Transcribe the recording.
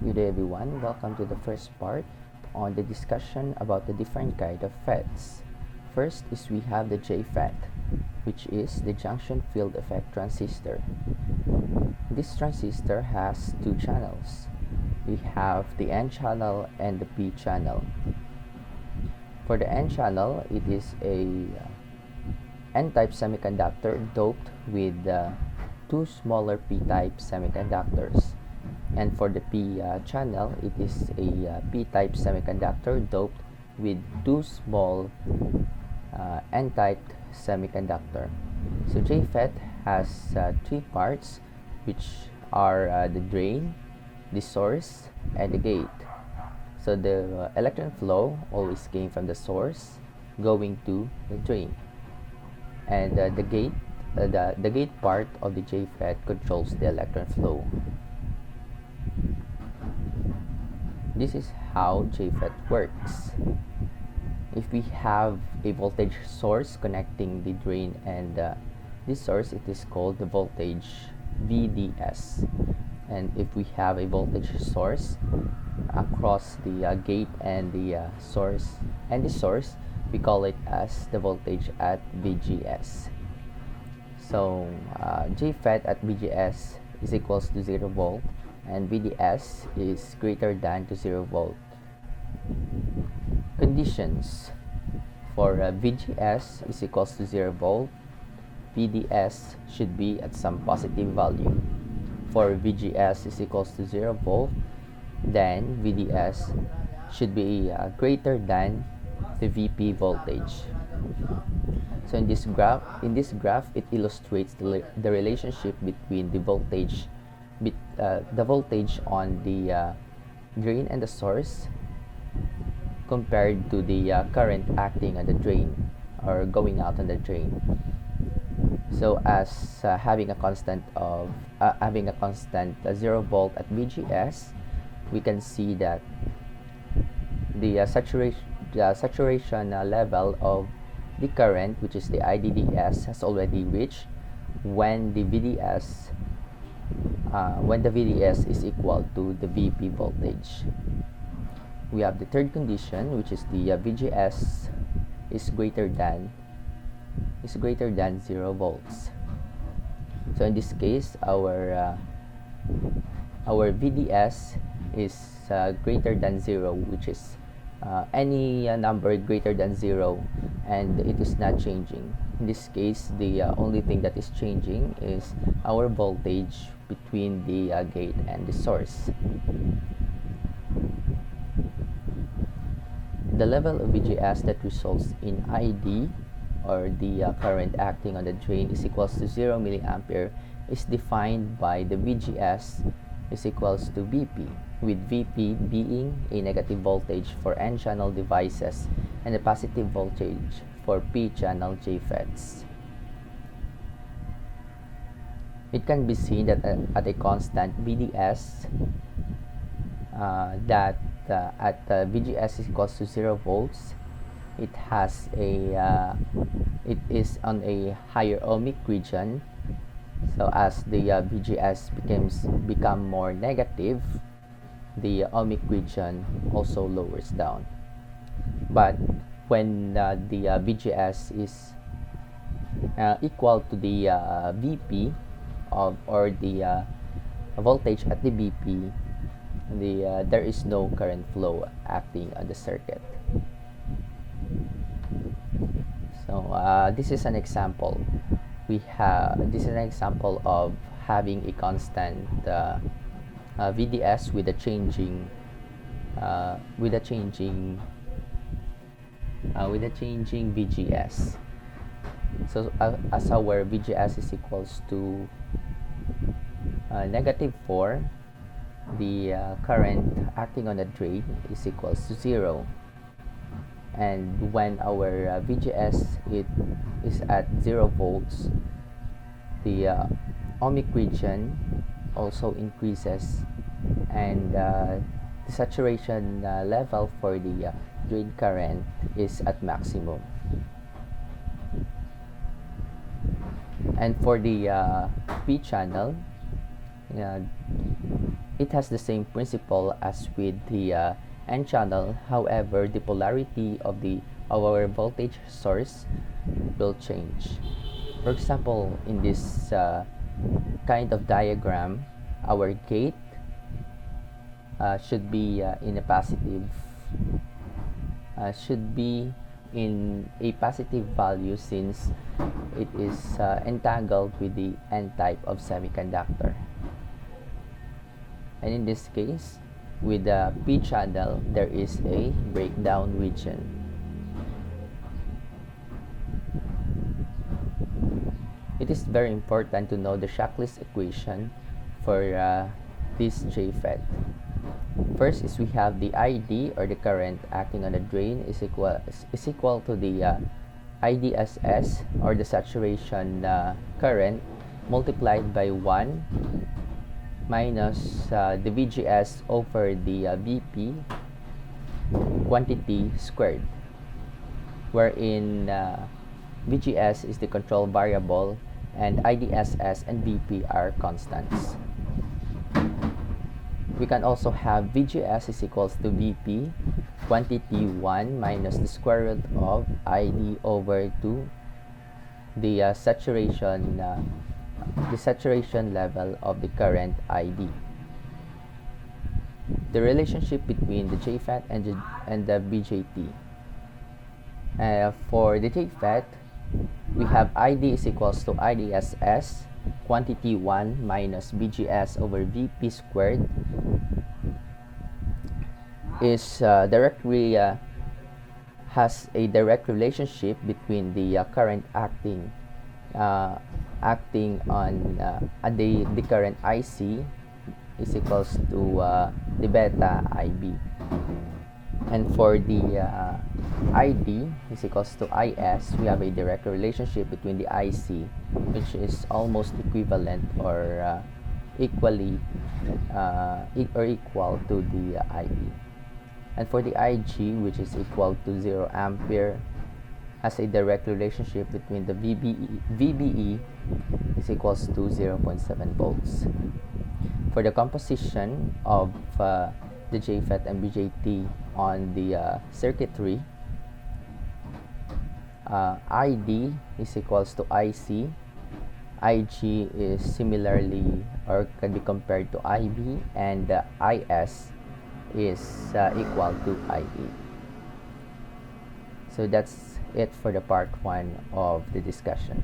Good day everyone, welcome to the first part on the discussion about the different kind of FETs. First is we have the JFET, which is the junction field effect transistor. This transistor has two channels. We have the N channel and the P channel. For the N channel, it is a N-type semiconductor doped with two smaller P-type semiconductors. And for the P channel, it is a P-type semiconductor doped with two small N-type semiconductor. So JFET has three parts, which are the drain, the source, and the gate. So the electron flow always came from the source going to the drain, and the gate part of the JFET controls the electron flow. This is how JFET works. If we have a voltage source connecting the drain and this source, it is called the voltage VDS. And if we have a voltage source across the gate and the source, we call it as the voltage at VGS. So JFET at VGS is equals to 0 volt, and VDS is greater than to 0 volt. Conditions for VGS is equals to 0 volt, VDS should be at some positive value. For VGS is equals to 0 volt, then VDS should be greater than the VP voltage. So in this graph, it illustrates the relationship between the voltage on the drain and the source compared to the current acting on the drain or going out on the drain. So as having a constant 0 volt at VGS, we can see that the saturation level of the current, which is the IDDS, has already reached when the VDS is equal to the VP voltage. We have the third condition, which is the VGS is greater than 0 volts. So in this case, our VDS is greater than 0, which is any number greater than 0, and it is not changing. In this case, the only thing that is changing is our voltage between the gate and the source. The level of VGS that results in ID, or the current acting on the drain, is equals to 0 milliampere is defined by the VGS is equals to VP, with VP being a negative voltage for N-channel devices and a positive voltage for P-channel JFETs. It can be seen that at a constant VDS, at VGS is equals to 0 volts, it is on a higher ohmic region. So as the VGS become more negative, the ohmic region also lowers down. But when the VGS is equal to the VP or the voltage at the VP, there is no current flow acting on the circuit. So this is an example. This is an example of having a constant VDS with a changing VGS. So as our VGS is equals to negative 4, the current acting on the drain is equals to 0. And when our VGS is at 0 volts, the ohmic region also increases, and the saturation level for the drain current is at maximum. And for the P channel, It has the same principle as with the N-channel, however, the polarity of our voltage source will change. For example, in this kind of diagram, our gate should be in a positive should be in a positive value since it is entangled with the N-type of semiconductor. And in this case, with the P channel, there is a breakdown region. It is very important to know the Shockley's equation for this JFET. First is we have the ID, or the current acting on the drain, is equal to the IDSS, or the saturation current, multiplied by 1 minus the VGS over the VP quantity squared, wherein VGS is the control variable and IDSS and VP are constants. We can also have VGS is equals to VP quantity 1 minus the square root of ID over 2 the saturation level of the current ID. The relationship between the JFET and the BJT. For the JFET, we have ID is equals to IDSS quantity 1 minus VGS over VP squared is directly has a direct relationship between the current acting on the current IC is equals to the beta IB, and for the ID is equals to IS, we have a direct relationship between the IC, which is almost equivalent or equal to the IE. And for the IG, which is equal to 0 ampere, has a direct relationship between the VBE is equals to 0.7 volts. For the composition of the JFET and BJT on the circuitry, ID is equals to IC, IG is similarly or can be compared to IB, and IS is equal to IE. So that's it for the part 1 of the discussion.